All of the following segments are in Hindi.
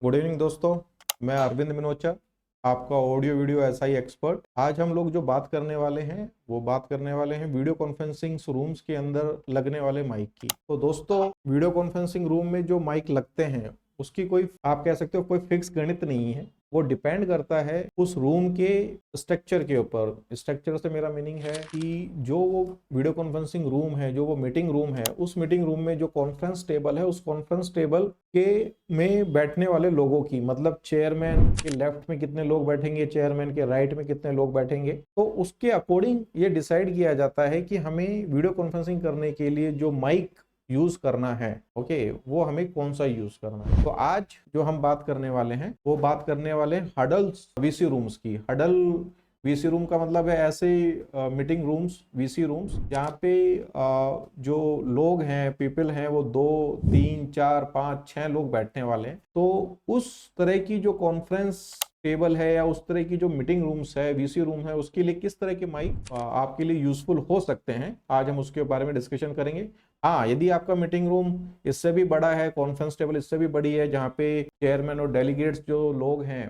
गुड इवनिंग दोस्तों, मैं अरविंद मिनोचा, आपका ऑडियो वीडियो एसआई एक्सपर्ट। आज हम लोग जो बात करने वाले हैं वो बात करने वाले हैं वीडियो कॉन्फ्रेंसिंग रूम्स के अंदर लगने वाले माइक की। तो दोस्तों, वीडियो कॉन्फ्रेंसिंग रूम में जो माइक लगते हैं उसकी कोई, आप कह सकते हो, कोई फिक्स गणित नहीं है। वो डिपेंड करता है उस रूम के स्ट्रक्चर के ऊपर। स्ट्रक्चर से मेरा मीनिंग है कि जो वो वीडियो कॉन्फ्रेंसिंग रूम है, जो वो मीटिंग रूम है, उस मीटिंग रूम में जो कॉन्फ्रेंस टेबल है, उस कॉन्फ्रेंस टेबल के में बैठने वाले लोगों की, मतलब चेयरमैन के लेफ्ट में कितने लोग बैठेंगे, चेयरमैन के राइट में कितने लोग बैठेंगे, तो उसके अकॉर्डिंग ये डिसाइड किया जाता है कि हमें वीडियो कॉन्फ्रेंसिंग करने के लिए जो माइक यूज करना है, ओके, वो हमें कौन सा यूज करना है। तो आज जो हम बात करने वाले हैं वो बात करने वाले हैं हडल वीसी रूम्स की। हडल वीसी रूम का मतलब है ऐसे मीटिंग रूम्स, वीसी रूम्स, जहाँ पे जो लोग हैं, पीपल हैं, वो 2 3 4 5 6 लोग बैठने वाले हैं। तो उस तरह की जो कॉन्फ्रेंस टेबल है या उस तरह की जो मीटिंग रूम्स है, वीसी रूम है, उसके लिए किस तरह के माइक आपके लिए यूजफुल हो सकते हैं, आज हम उसके बारे में डिस्कशन करेंगे। हाँ, यदि आपका मीटिंग रूम इससे भी बड़ा है, कॉन्फ्रेंस टेबल इससे भी बड़ी है, जहाँ पे चेयरमैन और डेलीगेट्स जो लोग हैं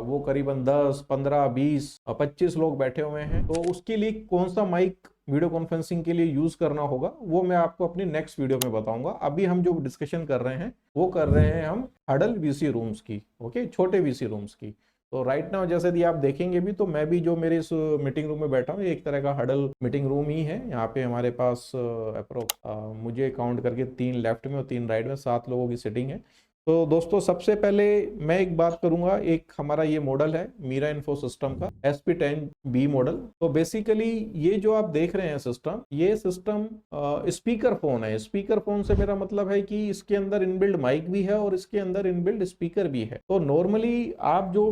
वो करीबन 10 15 20 25 लोग बैठे हुए हैं, तो उसके लिए कौन सा माइक वीडियो कॉन्फ्रेंसिंग के लिए यूज करना होगा वो मैं आपको अपनी नेक्स्ट वीडियो में बताऊंगा। अभी हम जो डिस्कशन कर रहे हैं वो कर रहे हैं हम हडल वीसी रूम्स की, ओके, छोटे वीसी रूम्स की। तो राइट नाउ जैसे यदि आप देखेंगे भी, तो मैं भी जो मेरे इस मीटिंग रूम में बैठा हूँ, एक तरह का हडल मीटिंग रूम ही है। यहाँ पे हमारे पास अप्रोक्स मुझे काउंट करके 3 लेफ्ट में और 3 राइट में 7 लोगों की सिटिंग है। तो दोस्तों, सबसे पहले मैं एक बात करूंगा, एक हमारा ये मॉडल है मीरा इन्फो सिस्टम का SP10B मॉडल। तो बेसिकली ये जो आप देख रहे हैं सिस्टम, ये सिस्टम स्पीकर फोन है। स्पीकर फोन से मेरा मतलब है कि इसके अंदर इनबिल्ड माइक भी है और इसके अंदर इनबिल्ड स्पीकर भी है। तो नॉर्मली आप जो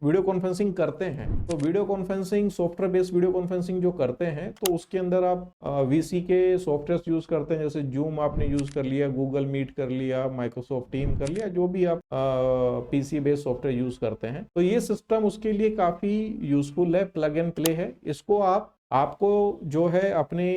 वीडियो कॉन्फ्रेंसिंग करते हैं, तो video conferencing software based video conferencing जो करते हैं, तो उसके अंदर आप वीसी के सॉफ्टवेयर यूज करते हैं, जैसे जूम आपने यूज कर लिया, गूगल मीट कर लिया, माइक्रोसॉफ्ट टीम कर लिया, जो भी आप पीसी बेस्ड सॉफ्टवेयर यूज करते हैं। तो ये सिस्टम उसके लिए काफी यूजफुल है, प्लग एंड प्ले है। इसको आपको जो है अपने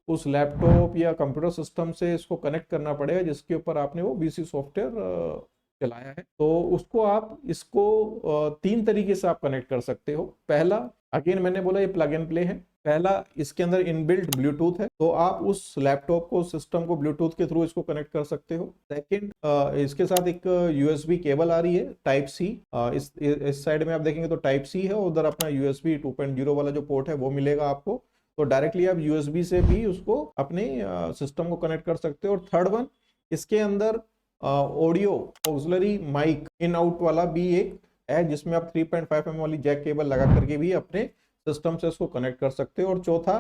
उस लैपटॉप या कंप्यूटर सिस्टम से इसको कनेक्ट करना पड़ेगा जिसके ऊपर आपने वो वीसी सॉफ्टवेयर चलाया है। तो उसको आप इसको 3 तरीके से आप कनेक्ट कर सकते हो। पहला, अगेन मैंने बोला ये प्लग एंड प्ले है। पहला, इसके अंदर इनबिल्ट ब्लूटूथ है, तो आप उस लैपटॉप को, सिस्टम को ब्लूटूथ के थ्रू इसको कनेक्ट कर सकते हो। सेकंड, इसके साथ एक यूएसबी केबल आ रही है टाइप सी। इस साइड में आप देखेंगे तो टाइप सी है, उधर अपना यूएसबी 2.0 वाला जो पोर्ट है वो मिलेगा आपको। तो डायरेक्टली आप यूएसबी से भी उसको अपने सिस्टम को कनेक्ट कर सकते हो। और थर्ड वन, इसके अंदर audio auxiliary mic in out वाला भी एक है, जिसमें आप 3.5 mm वाली जैक केबल लगा करके भी अपने सिस्टम से इसको कनेक्ट कर सकते हो। और चौथा,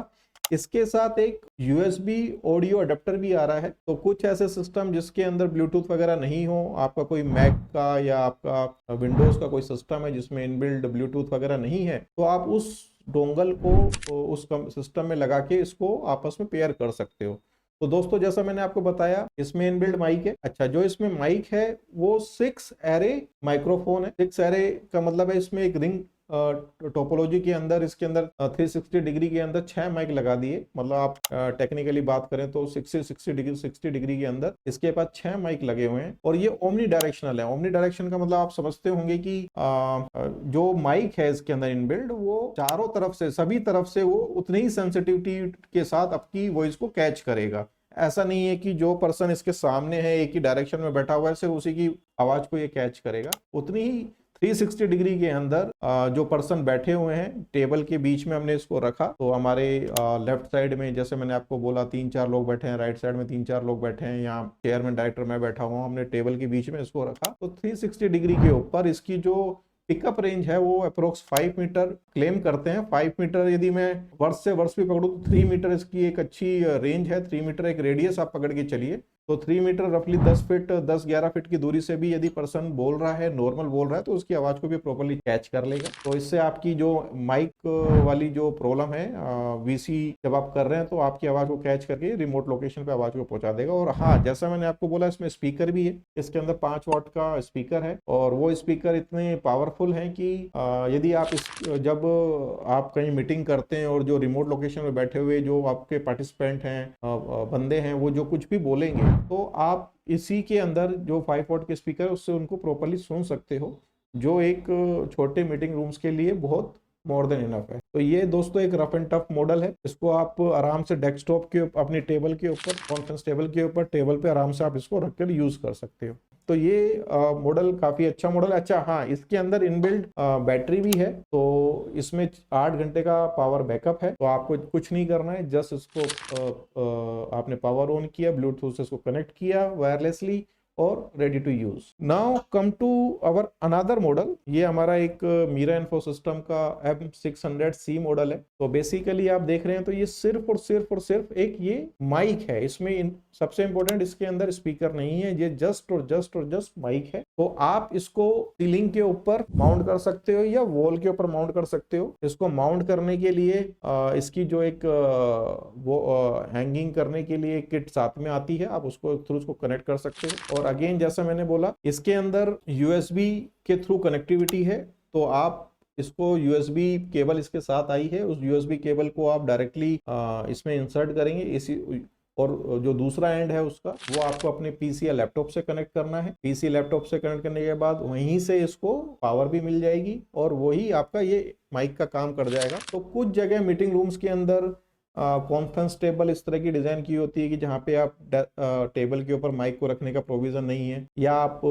इसके साथ एक यूएसबी ऑडियो अडेप्टर भी आ रहा है। तो कुछ ऐसे सिस्टम जिसके अंदर ब्लूटूथ वगैरह नहीं हो, आपका कोई मैक का या आपका विंडोज का कोई सिस्टम है जिसमें इनबिल्ड ब्लूटूथ वगैरह नहीं है, तो आप उस डोंगल को उस सिस्टम में लगा के इसको आपस में पेयर कर सकते हो। तो दोस्तों, जैसा मैंने आपको बताया, इसमें इनबिल्ड माइक है। अच्छा, जो इसमें माइक है वो 6 एरे माइक्रोफोन है। 6 एरे का मतलब है इसमें एक रिंग टोपोलॉजी के अंदर, इसके अंदर 360 डिग्री के अंदर 6 माइक लगा दिए। मतलब आप टेक्निकली बात करें तो 60 डिग्री के अंदर इसके पास 6 माइक लगे हुए हैं। और ये ओमनी डायरेक्शनल है। ओमनी डायरेक्शन का मतलब आप समझते होंगे कि जो माइक है इसके अंदर इनबिल्ड, वो चारों तरफ से, सभी तरफ से वो उतनी ही सेंसिटिविटी के साथ आपकी वॉइस को कैच करेगा। ऐसा नहीं है कि जो पर्सन इसके सामने है, एक ही डायरेक्शन में बैठा हुआ है, सिर्फ उसी की आवाज को ये कैच करेगा। उतनी ही 360 डिग्री के अंदर जो पर्सन बैठे हुए हैं, टेबल के बीच में हमने इसको रखा। तो हमारे लेफ्ट साइड में, जैसे मैंने आपको बोला, 3-4 लोग बैठे हैं, राइट साइड में 3-4 लोग बैठे हैं, यहाँ चेयरमैन डायरेक्टर मैं बैठा हुआ हूँ, हमने टेबल के बीच में इसको रखा। तो 360 डिग्री के ऊपर इसकी जो पिकअप रेंज है वो अप्रोक्स 5 मीटर क्लेम करते हैं। 5 मीटर, यदि मैं वर्ष से वर्ष भी पकड़ू तो 3 मीटर इसकी एक अच्छी रेंज है। 3 मीटर एक रेडियस आप पकड़ के चलिए, तो 3 मीटर रफली 10 फीट 10-11 फीट की दूरी से भी यदि पर्सन बोल रहा है, नॉर्मल बोल रहा है, तो उसकी आवाज को भी प्रॉपर्ली कैच कर लेगा। तो इससे आपकी जो माइक वाली जो प्रॉब्लम है, वीसी जब आप कर रहे हैं तो आपकी आवाज को कैच करके रिमोट लोकेशन पे आवाज को पहुंचा देगा। और हाँ, जैसा मैंने आपको बोला, इसमें स्पीकर भी है। इसके अंदर 5 वाट का स्पीकर है, और वो स्पीकर इतने पावरफुल है कि यदि आप जब आप कहीं मीटिंग करते हैं और जो रिमोट लोकेशन में बैठे हुए जो आपके पार्टिसिपेंट हैं, बंदे हैं, वो जो कुछ भी बोलेंगे तो आप इसी के अंदर जो 5 वॉट के स्पीकर है उससे उनको प्रॉपरली सुन सकते हो, जो एक छोटे मीटिंग रूम्स के लिए बहुत मोर देन इनफ है। तो ये दोस्तों एक रफ एंड टफ मॉडल है, इसको आप आराम से डेस्कटॉप के ऊपर, अपनी टेबल के ऊपर, कॉन्फ्रेंस टेबल के ऊपर, टेबल पे आराम से आप इसको रखकर यूज कर सकते हो। तो ये मॉडल काफी अच्छा मॉडल है। अच्छा हाँ, इसके अंदर इनबिल्ट बैटरी भी है, तो इसमें 8 घंटे का पावर बैकअप है। तो आपको कुछ नहीं करना है, जस्ट इसको आपने पावर ऑन किया, ब्लूटूथ से इसको कनेक्ट किया वायरलेसली और ready to use. Now come to our another model. ये हमारा एक मीरा इन्फो सिस्टम का M600C मॉडल है। तो बेसिकली आप देख रहे हैं तो ये सिर्फ और सिर्फ एक ये माइक है। इसमें सबसे इंपॉर्टेंट, इसके अंदर स्पीकर नहीं है, ये जस्ट माइक है। तो आप इसको सीलिंग के ऊपर माउंट कर सकते हो या वॉल के ऊपर माउंट कर सकते हो। इसको माउंट करने के लिए इसकी जो एक वो हैंगिंग करने के लिए किट साथ में आती है, आप उसको थ्रू उसको कनेक्ट कर सकते हो। और अगेन जैसा मैंने बोला, इसके अंदर USB के थ्रू कनेक्टिविटी है। तो आप इसको USB केबल इसके साथ आई है, उस USB केबल को आप डायरेक्टली इसमें इंसर्ट करेंगे इसी, और जो दूसरा एंड है उसका वो आपको अपने PC या लैपटॉप से कनेक्ट करना है। PC लैपटॉप से कनेक्ट करने के बाद वहीं से इसको पावर भी मिल जाएगी और वही आपका ये माइक का काम कर जाएगा। तो कुछ जगह मीटिंग रूम्स के अंदर कॉन्फ्रेंस टेबल इस तरह की डिजाइन की होती है कि जहाँ पे आप टेबल के ऊपर माइक को रखने का प्रोविजन नहीं है, या आप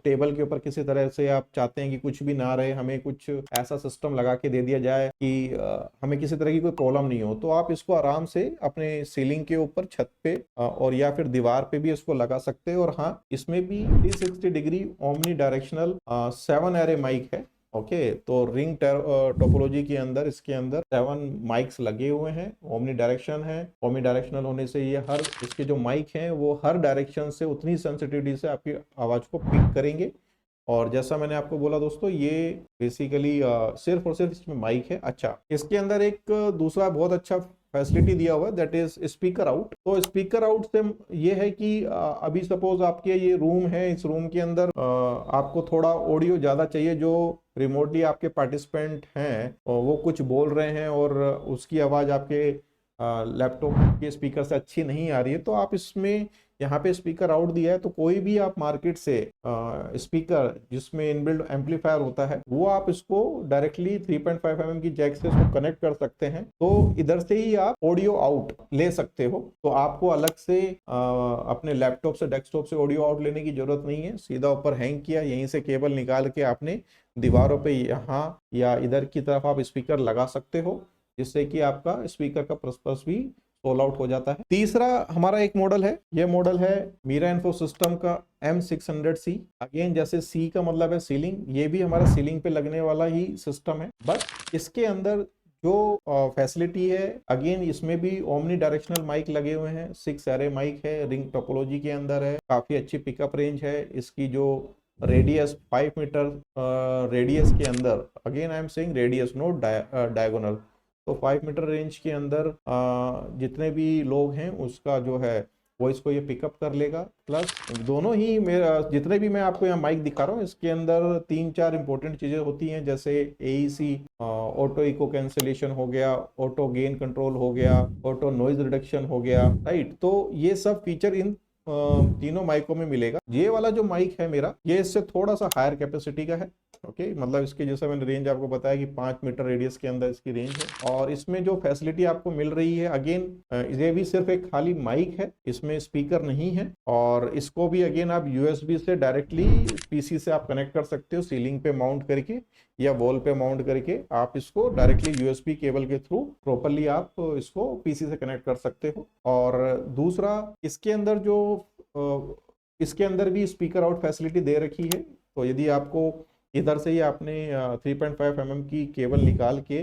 टेबल के ऊपर किसी तरह से आप चाहते हैं कि कुछ भी ना रहे, हमें कुछ ऐसा सिस्टम लगा के दे दिया जाए कि हमें किसी तरह की कोई प्रॉब्लम नहीं हो, तो आप इसको आराम से अपने सीलिंग के ऊपर, छत पे और या फिर दीवार पे भी इसको लगा सकते हैं। और हाँ, इसमें भी 360 degree omnidirectional 7 array mic है। ओके, तो रिंग टोपोलॉजी के अंदर इसके अंदर 7 माइक्स लगे हुए हैं। ओमनी डायरेक्शन है, ओमनी डायरेक्शनल होने से ये हर इसके जो माइक हैं वो हर डायरेक्शन से उतनी सेंसिटिविटी से आपकी आवाज को पिक करेंगे। और जैसा मैंने आपको बोला दोस्तों, ये बेसिकली सिर्फ और सिर्फ इसमें माइक है। अच्छा, इसके अंदर एक दूसरा बहुत अच्छा फैसिलिटी दिया हुआ है, दैट इज स्पीकर आउट। तो स्पीकर आउट से ये है कि अभी सपोज आपके ये रूम है, इस रूम के अंदर आपको थोड़ा ऑडियो ज्यादा चाहिए, जो रिमोटली आपके पार्टिसिपेंट हैं वो कुछ बोल रहे हैं और उसकी आवाज आपके लैपटॉप के स्पीकर से अच्छी नहीं आ रही है, तो आप इसमें यहाँ पे स्पीकर आउट दिया है। तो कोई भी आप मार्केट से स्पीकर जिसमें इनबिल्ट एम्पलीफायर होता है, वो आप इसको डायरेक्टली 3.5 mm की जैक से इसको कनेक्ट कर सकते हैं। तो इधर से ही आप ऑडियो आउट ले सकते हो। तो आपको अलग से अपने लैपटॉप से, डेस्कटॉप से ऑडियो आउट लेने की जरूरत नहीं है। सीधा ऊपर हैंग किया, यहीं से केबल निकाल के आपने दीवारों पे यहाँ या इधर की तरफ आप स्पीकर लगा सकते हो, जिससे कि आपका स्पीकर का पर्पस भी सोल आउट हो जाता है। तीसरा हमारा एक मॉडल है, ये मॉडल है मीरा इन्फो सिस्टम का M600C। अगेन जैसे C का मतलब है सीलिंग, ये भी हमारा सीलिंग पे लगने वाला ही सिस्टम है, बट इसके अंदर जो फैसिलिटी है, अगेन इसमें भी ओमनी डायरेक्शनल माइक लगे हुए हैं, 6 एरे माइक है, रिंग टोपोलॉजी के अंदर है, काफी अच्छी पिकअप रेंज है। इसकी जो रेडियस 5 मीटर रेडियस के अंदर, again I am saying radius note diagonal, तो 5 मीटर रेंज के अंदर जितने भी लोग हैं उसका जो है वो इसको ये पिकअप कर लेगा। प्लस दोनों ही मेरा जितने भी मैं आपको यहाँ माइक दिखा रहा हूँ, इसके अंदर 3-4 इंपॉर्टेंट चीजें होती हैं, जैसे AEC, ऑटो इको कैंसिलेशन हो गया, ऑटो गेन कंट्रोल हो गया, ऑटो नॉइज रिडक्शन हो गया, राइट। तो ये सब फीचर इन तीनों माइकों में मिलेगा। ये वाला जो माइक है मेरा, ये इससे थोड़ा सा हायर कैपेसिटी का है। ओके, मतलब इसके जैसा मैंने रेंज आपको बताया कि 5 मीटर रेडियस के अंदर इसकी रेंज है। और इसमें जो फैसिलिटी आपको मिल रही है, अगेन ये भी सिर्फ एक खाली माइक है, इसमें स्पीकर नहीं है। और इसको भी अगेन आप USB से डायरेक्टली PC से आप कनेक्ट कर सकते हो, सीलिंग पे माउंट करके या वॉल पे माउंट करके आप इसको डायरेक्टली USB केबल के थ्रू प्रॉपरली आप इसको PC से कनेक्ट कर सकते हो। और दूसरा, इसके अंदर जो इसके अंदर भी स्पीकर आउट फैसिलिटी दे रखी है। तो यदि आपको इधर से ही आपने 3.5 mm की केबल निकाल के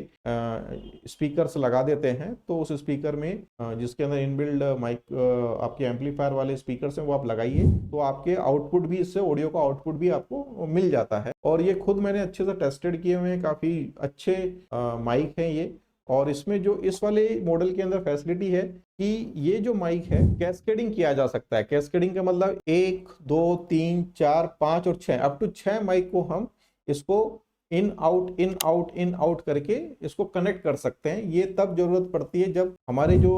स्पीकर्स लगा देते हैं, तो उस स्पीकर में जिसके अंदर इनबिल्ड माइक आपके एम्पलीफायर वाले स्पीकर्स हैं वो आप लगाइए, तो आपके आउटपुट भी, इससे ऑडियो का आउटपुट भी आपको मिल जाता है। और ये खुद मैंने अच्छे से टेस्टेड किए हुए हैं, काफी अच्छे माइक हैं ये। और इसमें जो इस वाले मॉडल के अंदर फैसिलिटी है कि ये जो माइक है कैस्केडिंग किया जा सकता है। कैस्केडिंग का मतलब 1, 2, 3, 4, 5 और 6, अप टू 6 माइक को हम इसको इन आउट करके इसको कनेक्ट कर सकते हैं। ये तब जरूरत पड़ती है जब हमारे जो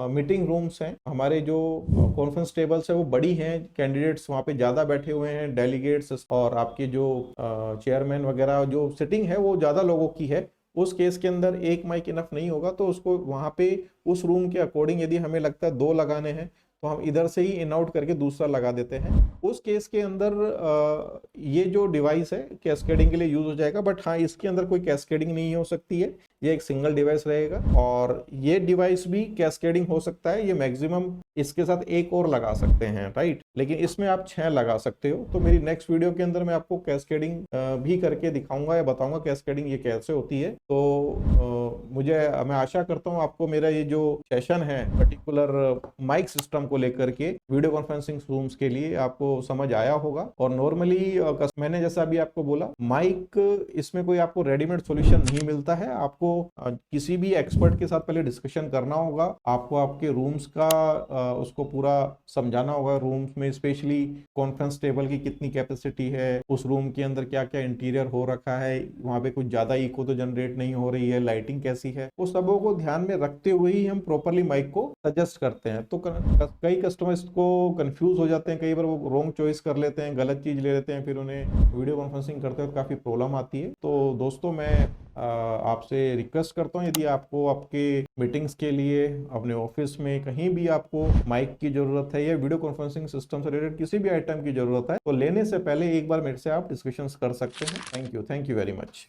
मीटिंग रूम्स हैं, हमारे जो कॉन्फ्रेंस टेबल्स है वो बड़ी हैं, कैंडिडेट्स वहाँ पे ज़्यादा बैठे हुए हैं, डेलीगेट्स और आपके जो चेयरमैन वगैरह जो सिटिंग है वो ज़्यादा लोगों की है। उस केस के अंदर एक माइक इनफ नहीं होगा, तो उसको वहाँ पे उस रूम के अकॉर्डिंग यदि हमें लगता है 2 लगाने हैं तो हम इधर से ही इन आउट करके दूसरा लगा देते हैं। उस केस के अंदर ये जो डिवाइस है कैस्केडिंग के लिए यूज हो जाएगा, बट हाँ इसके अंदर कोई कैस्केडिंग नहीं हो सकती है, ये एक सिंगल डिवाइस रहेगा। और ये डिवाइस भी कैस्केडिंग हो सकता है, ये मैक्सिमम इसके साथ एक और लगा सकते हैं, राइट, लेकिन इसमें आप 6 लगा सकते हो। तो मेरी नेक्स्ट वीडियो के अंदर मैं आपको कैस्केडिंग भी करके दिखाऊंगा या बताऊंगा कैस्केडिंग ये कैसे होती है। तो मैं आशा करता हूँ आपको मेरा ये जो सेशन है पर्टिकुलर माइक सिस्टम को लेकर के वीडियो कॉन्फ्रेंसिंग रूम्स के लिए आपको समझ आया होगा। और नॉर्मली मैंने जैसा अभी आपको बोला, माइक इसमें कोई आपको रेडीमेड सॉल्यूशन नहीं मिलता है, आपको किसी भी एक्सपर्ट के साथ पहले डिस्कशन करना होगा, आपको आपके रूम्स का उसको पूरा समझाना होगा। रूम्स में स्पेशली कॉन्फ्रेंस टेबल की कितनी कैपेसिटी है, उस रूम के अंदर क्या क्या इंटीरियर हो रखा है, वहां पे कुछ ज्यादा इको तो जनरेट नहीं हो रही है, लाइटिंग कैसी है, वो सबों को ध्यान में रखते हुए ही हम प्रॉपरली माइक को सजेस्ट करते हैं। तो कई कस्टमर्स को कंफ्यूज हो जाते हैं, कई बार वो रॉन्ग चॉइस कर लेते हैं, गलत चीज ले लेते हैं, फिर उन्हें वीडियो कॉन्फ्रेंसिंग करते वक्त काफी प्रॉब्लम आती है। तो दोस्तों मैं आपसे रिक्वेस्ट करता हूँ, यदि आपको आपके मीटिंग्स के लिए अपने ऑफिस में कहीं भी आपको माइक की जरूरत है या वीडियो कॉन्फ्रेंसिंग सिस्टम से रिलेटेड किसी भी आइटम की जरूरत है, तो लेने से पहले एक बार मेरे से आप डिस्कशंस कर सकते हैं। Thank you very much.